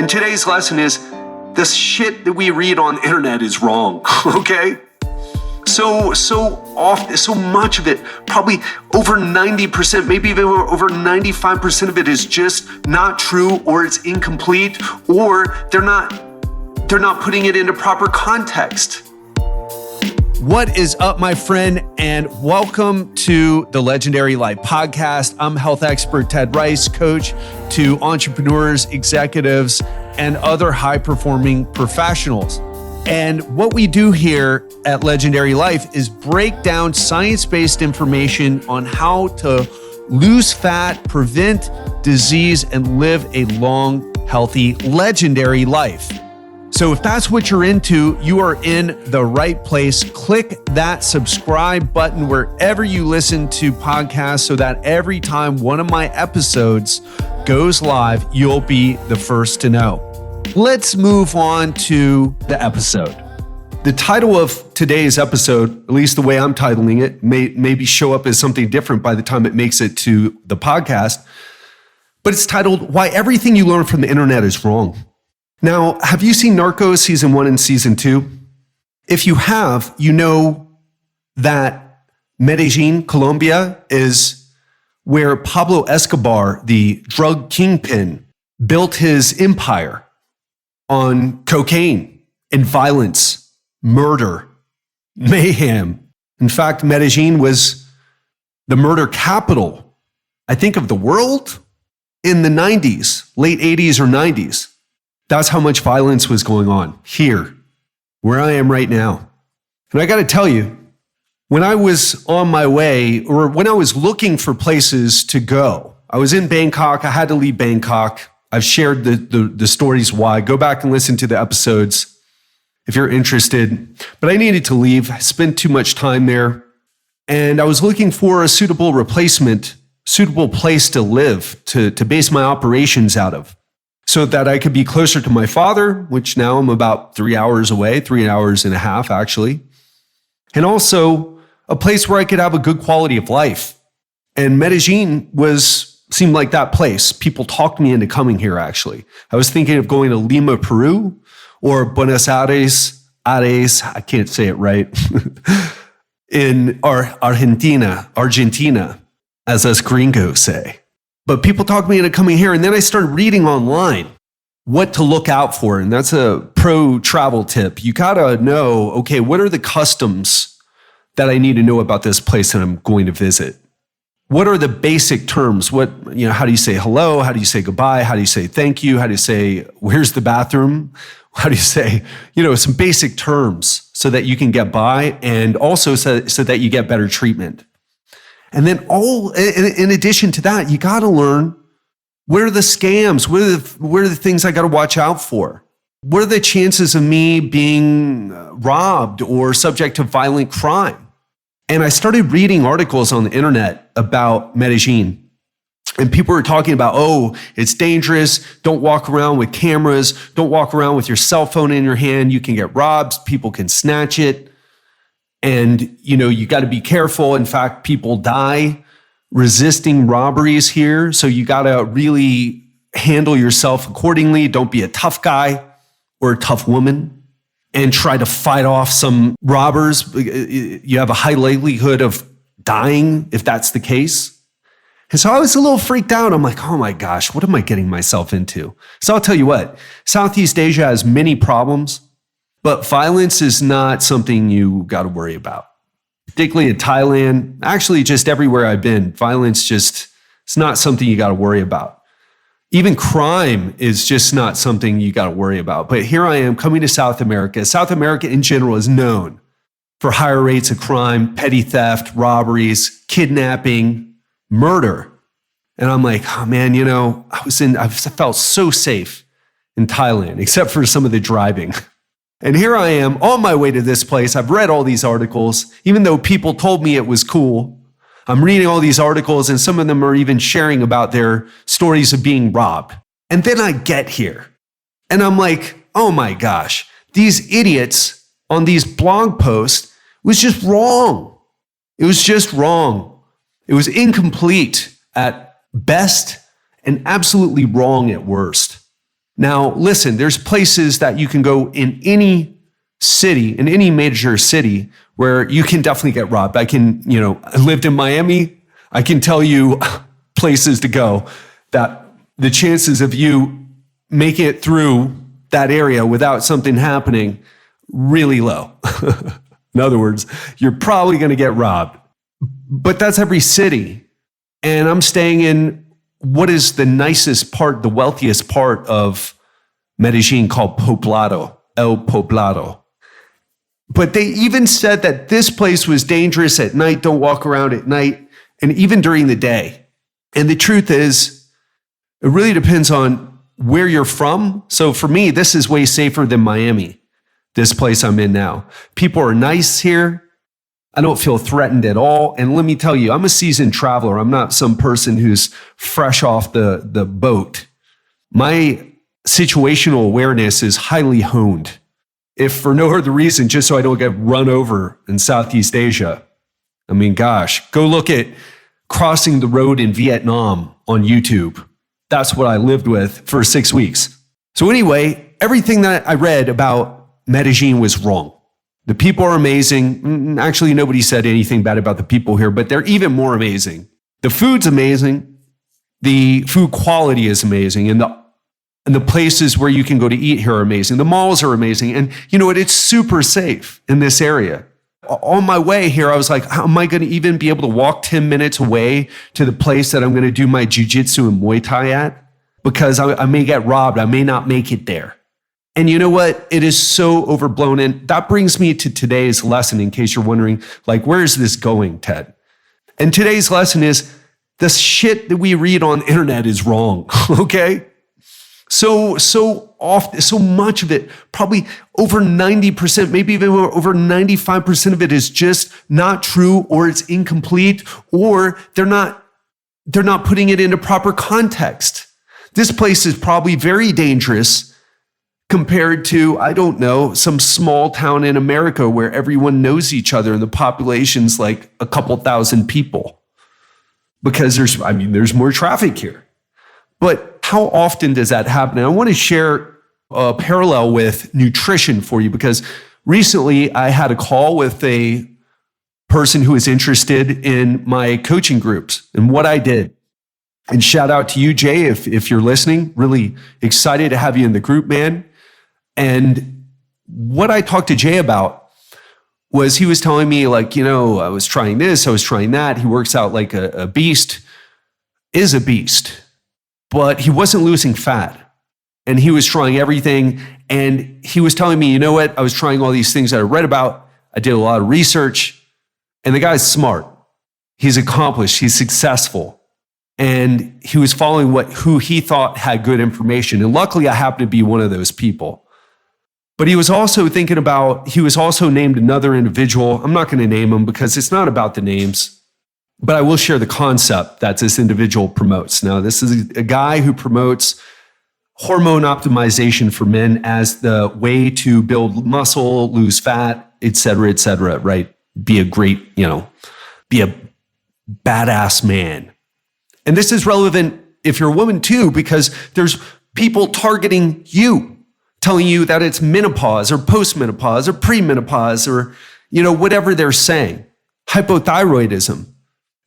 And today's lesson is the shit that we read on the internet is wrong, okay? So much of it, probably over 90%, maybe even over 95% of it is just not true, or it's incomplete, or they're not putting it into proper context. What is up, my friend, and welcome to the Legendary Life Podcast. I'm health expert Ted Rice, coach to entrepreneurs, executives, and other high-performing professionals. And what we do here at Legendary Life is break down science-based information on how to lose fat, prevent disease, and live a long, healthy, legendary life. So if that's what you're into, you are in the right place. Click that subscribe button wherever you listen to podcasts so that every time one of my episodes goes live, you'll be the first to know. Let's move on to the episode. The title of today's episode, at least the way I'm titling it, may maybe show up as something different by the time it makes it to the podcast, but it's titled, Why Everything You Learn from the Internet is Wrong. Now, have you seen Narcos season 1 and season 2? If you have, you know that Medellin, Colombia, is where Pablo Escobar, the drug kingpin, built his empire on cocaine and violence, murder, mayhem. In fact, Medellin was the murder capital, I think, of the world in the 90s, late 80s or 90s. That's how much violence was going on here, where I am right now. And I got to tell you, when I was on my way, or when I was looking for places to go, I was in Bangkok. I had to leave Bangkok. I've shared the stories why. Go back and listen to the episodes if you're interested. But I needed to leave. I spent too much time there. And I was looking for a suitable replacement, suitable place to live, to base my operations out of, so that I could be closer to my father, which now I'm about 3 hours away, 3 hours and a half, actually. And also a place where I could have a good quality of life. And Medellin seemed like that place. People talked me into coming here, actually. I was thinking of going to Lima, Peru, or Buenos Aires, I can't say it right, in Argentina, as us gringos say. But people talked me into coming here, and then I started reading online what to look out for. And that's a pro travel tip. You gotta know, okay, what are the customs that I need to know about this place that I'm going to visit? What are the basic terms? How do you say hello? How do you say goodbye? How do you say thank you? How do you say, where's the bathroom? How do you say, some basic terms so that you can get by, and also so that you get better treatment. And then in addition to that, you got to learn, what are the scams? What are the things I got to watch out for? What are the chances of me being robbed or subject to violent crime? And I started reading articles on the internet about Medellin. And people were talking about, it's dangerous. Don't walk around with cameras. Don't walk around with your cell phone in your hand. You can get robbed. People can snatch it. And, you got to be careful. In fact, people die resisting robberies here. So you got to really handle yourself accordingly. Don't be a tough guy or a tough woman and try to fight off some robbers. You have a high likelihood of dying if that's the case. And so I was a little freaked out. I'm like, oh my gosh, what am I getting myself into? So I'll tell you what, Southeast Asia has many problems. But violence is not something you got to worry about, particularly in Thailand. Actually, just everywhere I've been, violence it's not something you got to worry about. Even crime is just not something you got to worry about. But here I am coming to South America. South America in general is known for higher rates of crime, petty theft, robberies, kidnapping, murder. And I'm like, oh man, I felt so safe in Thailand, except for some of the driving. And here I am on my way to this place. I've read all these articles, even though people told me it was cool. I'm reading all these articles, and some of them are even sharing about their stories of being robbed. And then I get here, and I'm like, oh my gosh, these idiots on these blog posts was just wrong. It was just wrong. It was incomplete at best and absolutely wrong at worst. Now, listen, there's places that you can go in any city, in any major city, where you can definitely get robbed. I lived in Miami. I can tell you places to go that the chances of you making it through that area without something happening, really low. In other words, you're probably going to get robbed. But that's every city. And I'm staying in what is the nicest part, the wealthiest part of Medellin, called Poblado, El Poblado. But they even said that this place was dangerous at night. Don't walk around at night, and even during the day. And the truth is, it really depends on where you're from. So for me, this is way safer than Miami, this place I'm in now. People are nice here. I don't feel threatened at all. And let me tell you, I'm a seasoned traveler. I'm not some person who's fresh off the boat. My situational awareness is highly honed, if for no other reason, just so I don't get run over in Southeast Asia. I mean, gosh, go look at crossing the road in Vietnam on YouTube. That's what I lived with for 6 weeks. So anyway, everything that I read about Medellin was wrong. The people are amazing. Actually, nobody said anything bad about the people here, but they're even more amazing. The food's amazing. The food quality is amazing. And the places where you can go to eat here are amazing. The malls are amazing. And you know what? It's super safe in this area. On my way here, I was like, how am I going to even be able to walk 10 minutes away to the place that I'm going to do my jiu-jitsu and Muay Thai at? Because I may get robbed. I may not make it there. And you know what? It is so overblown. And that brings me to today's lesson, in case you're wondering, like, where is this going, Ted? And today's lesson is the shit that we read on the internet is wrong, okay? So much of it, probably over 90%, maybe even over 95% of it is just not true, or it's incomplete, or they're not putting it into proper context. This place is probably very dangerous compared to, I don't know, some small town in America where everyone knows each other and the population's like a couple thousand people, because there's more traffic here. But how often does that happen? And I want to share a parallel with nutrition for you, because recently I had a call with a person who is interested in my coaching groups and what I did. And shout out to you, Jay, if you're listening. Really excited to have you in the group, man. And what I talked to Jay about was, he was telling me, like, I was trying this, I was trying that. He works out like a beast, is a beast, but he wasn't losing fat. And he was trying everything. And he was telling me, you know what? I was trying all these things that I read about. I did a lot of research, and the guy's smart. He's accomplished. He's successful. And he was following who he thought had good information. And luckily, I happened to be one of those people. But he was also named another individual. I'm not going to name him because it's not about the names, but I will share the concept that this individual promotes. Now, this is a guy who promotes hormone optimization for men as the way to build muscle, lose fat, et cetera, right? Be a great, be a badass man. And this is relevant if you're a woman too, because there's people targeting you, telling you that it's menopause or postmenopause or premenopause or, whatever they're saying, hypothyroidism.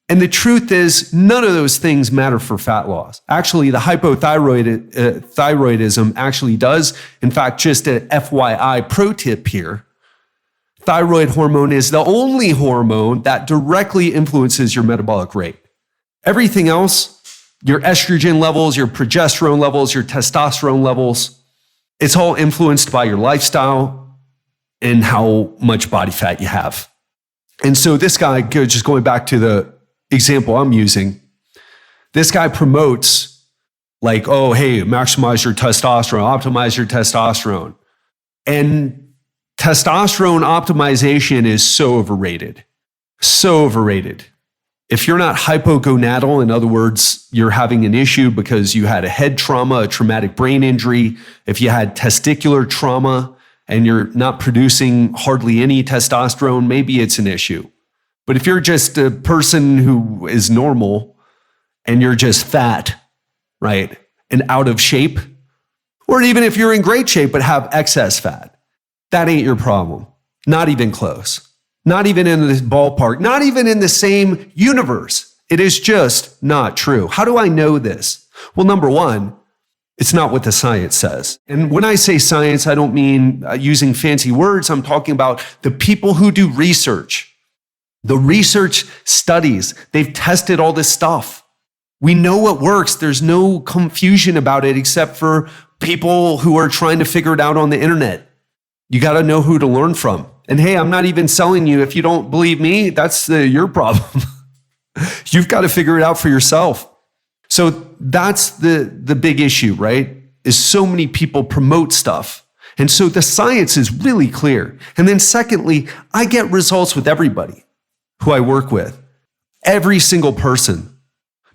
And the truth is, none of those things matter for fat loss. Actually, the hypothyroidism actually does. In fact, just a FYI pro tip here, thyroid hormone is the only hormone that directly influences your metabolic rate. Everything else, your estrogen levels, your progesterone levels, your testosterone levels, it's all influenced by your lifestyle and how much body fat you have. And so this guy, just going back to the example I'm using, this guy promotes like, oh, hey, maximize your testosterone, optimize your testosterone. And testosterone optimization is so overrated. So overrated. If you're not hypogonadal, in other words, you're having an issue because you had a head trauma, a traumatic brain injury, if you had testicular trauma and you're not producing hardly any testosterone, maybe it's an issue. But if you're just a person who is normal and you're just fat, right, and out of shape, Or even if you're in great shape but have excess fat, that ain't your problem. Not even close. Not even in this ballpark. Not even in the same universe. It is just not true. How do I know this? Well, number one, it's not what the science says. And when I say science, I don't mean using fancy words. I'm talking about the people who do research. The research studies, they've tested all this stuff. We know what works. There's no confusion about it except for people who are trying to figure it out on the internet. You got to know who to learn from. And hey, I'm not even selling you. If you don't believe me, that's your problem. You've got to figure it out for yourself. So that's the big issue, right? Is so many people promote stuff. And so the science is really clear. And then secondly, I get results with everybody who I work with. Every single person.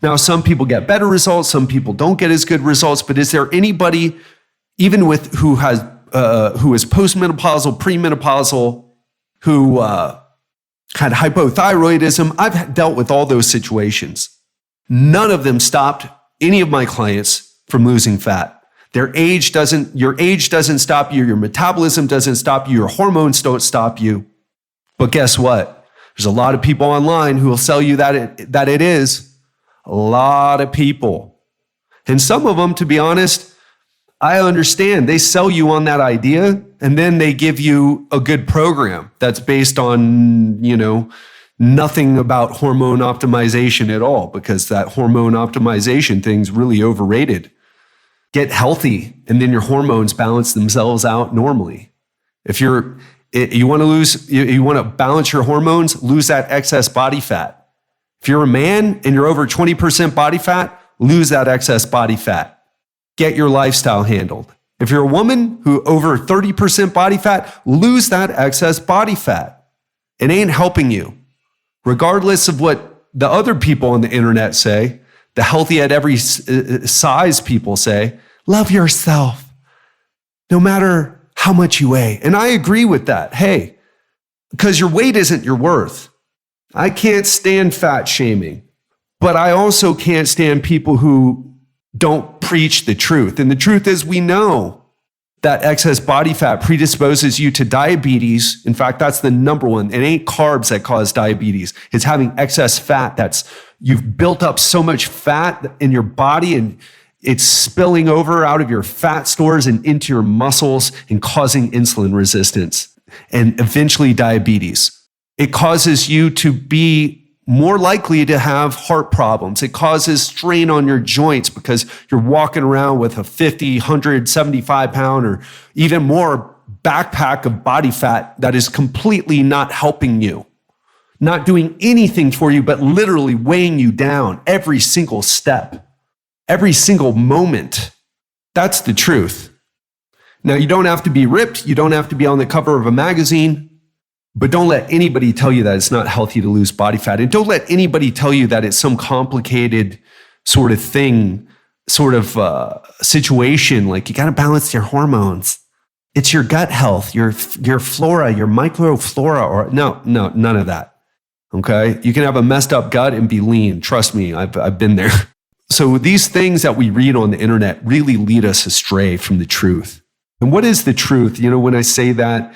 Now, some people get better results, some people don't get as good results, but is there anybody, even with who is postmenopausal, premenopausal, who had hypothyroidism? I've dealt with all those situations. None of them stopped any of my clients from losing fat. Your age doesn't stop you, your metabolism doesn't stop you, your hormones don't stop you. But guess what? There's a lot of people online who will sell you that it is. A lot of people. And some of them, to be honest, I understand. They sell you on that idea, and then they give you a good program that's based on, nothing about hormone optimization at all, because that hormone optimization thing's really overrated. Get healthy, and then your hormones balance themselves out normally. If you want to balance your hormones, lose that excess body fat. If you're a man and you're over 20% body fat, lose that excess body fat. Get your lifestyle handled. If you're a woman who over 30% body fat, lose that excess body fat. It ain't helping you. Regardless of what the other people on the internet say, the healthy at every size people say, love yourself, no matter how much you weigh. And I agree with that. Hey, because your weight isn't your worth. I can't stand fat shaming, but I also can't stand people who don't preach the truth. And the truth is, we know that excess body fat predisposes you to diabetes. In fact, that's the number one. It ain't carbs that cause diabetes. It's having excess fat. You've built up so much fat in your body and it's spilling over out of your fat stores and into your muscles and causing insulin resistance and eventually diabetes. It causes you to be more likely to have heart problems. It causes strain on your joints because you're walking around with a 50, 100, 75 pound or even more backpack of body fat that is completely not helping you, not doing anything for you, but literally weighing you down every single step, every single moment. That's the truth. Now, you don't have to be ripped. You don't have to be on the cover of a magazine. But don't let anybody tell you that it's not healthy to lose body fat. And don't let anybody tell you that it's some complicated sort of thing, sort of situation. Like you got to balance your hormones. It's your gut health, your flora, your microflora, or no, none of that. Okay. You can have a messed up gut and be lean. Trust me, I've been there. So these things that we read on the internet really lead us astray from the truth. And what is the truth? When I say that,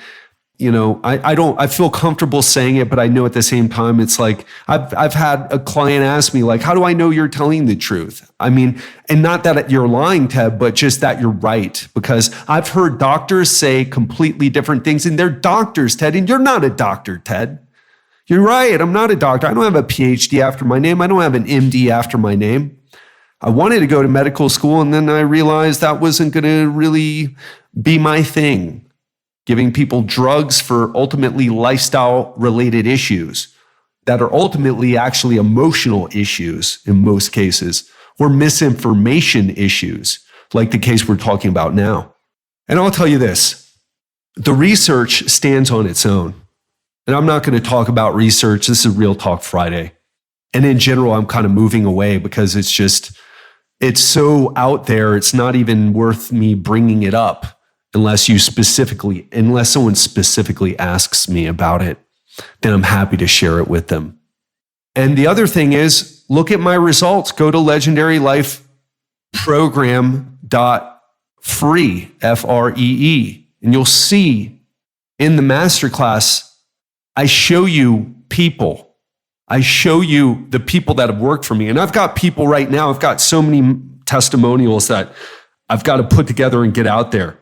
I feel comfortable saying it, but I know at the same time, it's like, I've had a client ask me, like, how do I know you're telling the truth? I mean, and not that you're lying, Ted, but just that you're right. Because I've heard doctors say completely different things, and they're doctors, Ted, and you're not a doctor, Ted. You're right. I'm not a doctor. I don't have a PhD after my name. I don't have an MD after my name. I wanted to go to medical school, and then I realized that wasn't going to really be my thing. Giving people drugs for ultimately lifestyle-related issues that are ultimately actually emotional issues in most cases, or misinformation issues, like the case we're talking about now. And I'll tell you this, the research stands on its own. And I'm not going to talk about research. This is Real Talk Friday. And in general, I'm kind of moving away because it's so out there, it's not even worth me bringing it up. Unless someone specifically asks me about it, then I'm happy to share it with them. And the other thing is, look at my results. Go to legendarylifeprogram.com free, Free. And you'll see in the masterclass, I show you people. I show you the people that have worked for me. And I've got people right now, I've got so many testimonials that I've got to put together and get out there.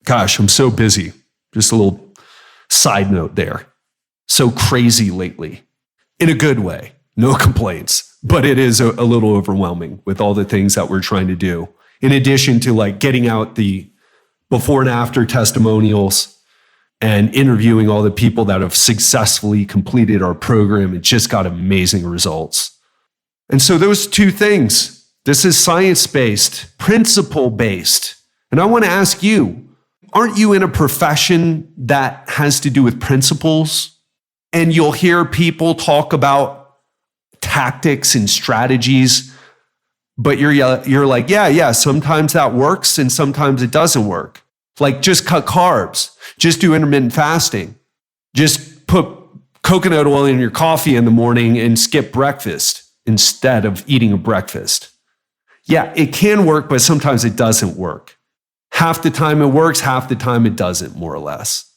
Gosh, I'm so busy. Just a little side note there. So crazy lately, in a good way, no complaints, but it is a little overwhelming with all the things that we're trying to do. In addition to like getting out the before and after testimonials and interviewing all the people that have successfully completed our program and just got amazing results. And so those two things, this is science-based, principle-based. And I want to ask you, aren't you in a profession that has to do with principles? And you'll hear people talk about tactics and strategies, but you're like, yeah, sometimes that works and sometimes it doesn't work. Like just cut carbs, just do intermittent fasting, just put coconut oil in your coffee in the morning and skip breakfast instead of eating a breakfast. Yeah, it can work, but sometimes it doesn't work. Half the time it works, half the time it doesn't, more or less.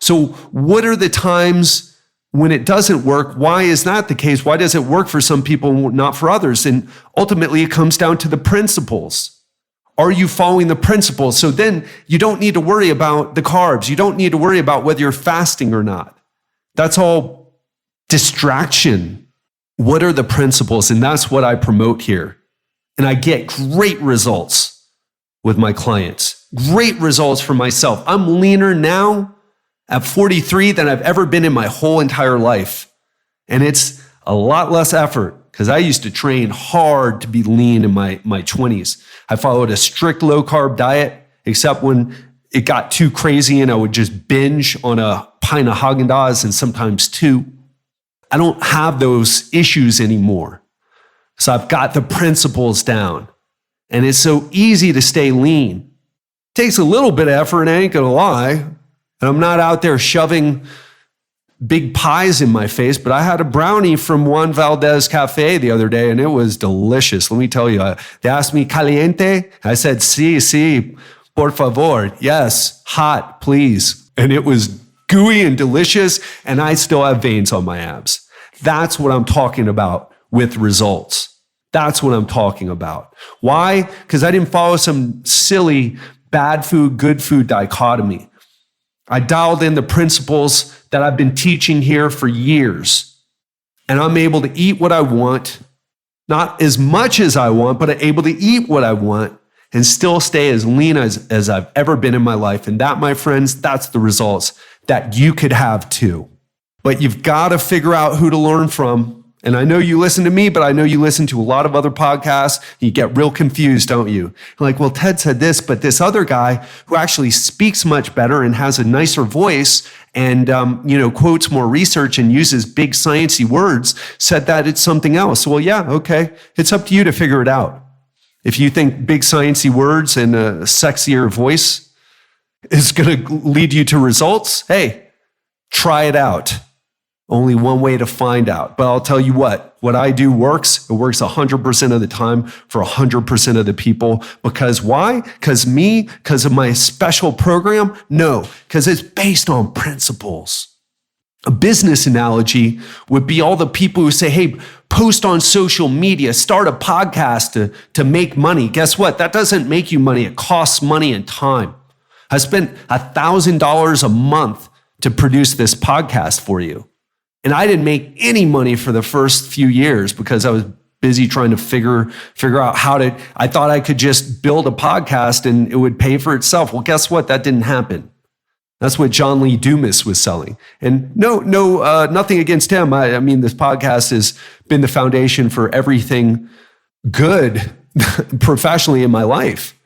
So what are the times when it doesn't work? Why is that the case? Why does it work for some people, not for others? And ultimately, it comes down to the principles. Are you following the principles? So then you don't need to worry about the carbs. You don't need to worry about whether you're fasting or not. That's all distraction. What are the principles? And that's what I promote here. And I get great results with my clients, great results for myself. I'm leaner now at 43 than I've ever been in my whole entire life. And it's a lot less effort because I used to train hard to be lean in my 20s. I followed a strict low carb diet, except when it got too crazy and I would just binge on a pint of Haagen-Dazs and sometimes two. I don't have those issues anymore. So I've got the principles down. And it's so easy to stay lean. It takes a little bit of effort, I ain't gonna lie. And I'm not out there shoving big pies in my face, but I had a brownie from Juan Valdez Cafe the other day, and it was delicious. Let me tell you, they asked me, caliente? I said, sí, por favor. Yes, hot, please. And it was gooey and delicious, and I still have veins on my abs. That's what I'm talking about with results. That's what I'm talking about. Why? Because I didn't follow some silly bad food, good food dichotomy. I dialed in the principles that I've been teaching here for years. And I'm able to eat what I want, not as much as I want, but I'm able to eat what I want and still stay as lean as I've ever been in my life. And that, my friends, that's the results that you could have too. But you've got to figure out who to learn from. And I know you listen to me, but I know you listen to a lot of other podcasts. You get real confused, don't you? You're like, well, Ted said this, but this other guy who actually speaks much better and has a nicer voice and quotes more research and uses big sciencey words said that it's something else. Well, yeah, okay. It's up to you to figure it out. If you think big sciencey words and a sexier voice is going to lead you to results, hey, try it out. Only one way to find out. But I'll tell you what I do works. It works 100% of the time for 100% of the people. Because why? Because of my special program? No, because it's based on principles. A business analogy would be all the people who say, hey, post on social media, start a podcast to make money. Guess what? That doesn't make you money. It costs money and time. I spent $1,000 a month to produce this podcast for you. And I didn't make any money for the first few years because I was busy trying to figure out I thought I could just build a podcast and it would pay for itself. Well, guess what? That didn't happen. That's what John Lee Dumas was selling. And nothing against him. I mean, this podcast has been the foundation for everything good professionally in my life.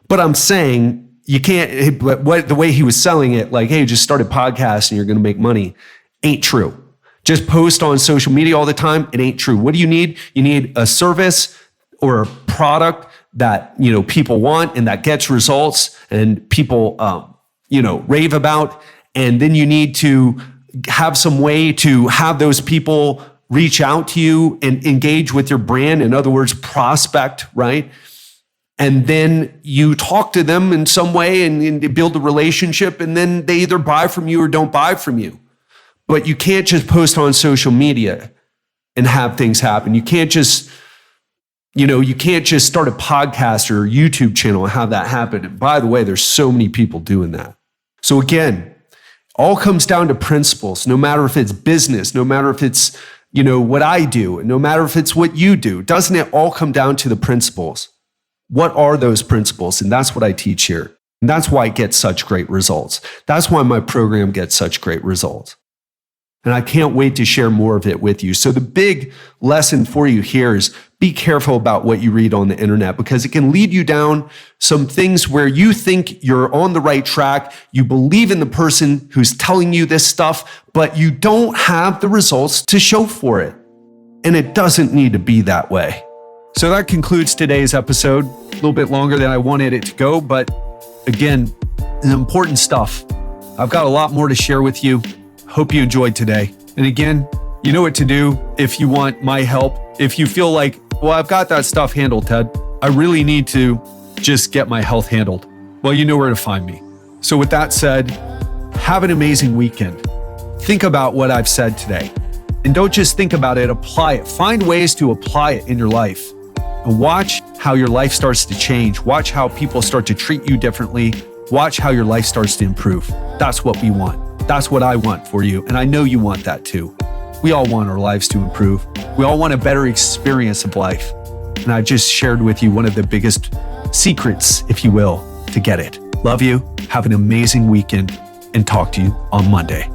But I'm saying you can't, the way he was selling it, like, hey, just start a podcast and you're going to make money, ain't true. Just post on social media all the time. It ain't true. What do you need? You need a service or a product that, people want and that gets results and people, rave about. And then you need to have some way to have those people reach out to you and engage with your brand. In other words, prospect, right? And then you talk to them in some way and build a relationship, and then they either buy from you or don't buy from you. But you can't just post on social media and have things happen. You can't just start a podcast or a YouTube channel and have that happen. And by the way, there's so many people doing that. So again, all comes down to principles, no matter if it's business, no matter if it's, what I do, no matter if it's what you do. Doesn't it all come down to the principles? What are those principles? And that's what I teach here. And that's why it gets such great results. That's why my program gets such great results. And I can't wait to share more of it with you. So the big lesson for you here is be careful about what you read on the internet, because it can lead you down some things where you think you're on the right track. You believe in the person who's telling you this stuff, but you don't have the results to show for it. And it doesn't need to be that way. So that concludes today's episode. A little bit longer than I wanted it to go, but again, important stuff. I've got a lot more to share with you. Hope you enjoyed today. And again, you know what to do if you want my help. If you feel like, well, I've got that stuff handled, Ted, I really need to just get my health handled. Well, you know where to find me. So with that said, have an amazing weekend. Think about what I've said today. And don't just think about it, apply it. Find ways to apply it in your life. And watch how your life starts to change. Watch how people start to treat you differently. Watch how your life starts to improve. That's what we want. That's what I want for you. And I know you want that too. We all want our lives to improve. We all want a better experience of life. And I just shared with you one of the biggest secrets, if you will, to get it. Love you. Have an amazing weekend and talk to you on Monday.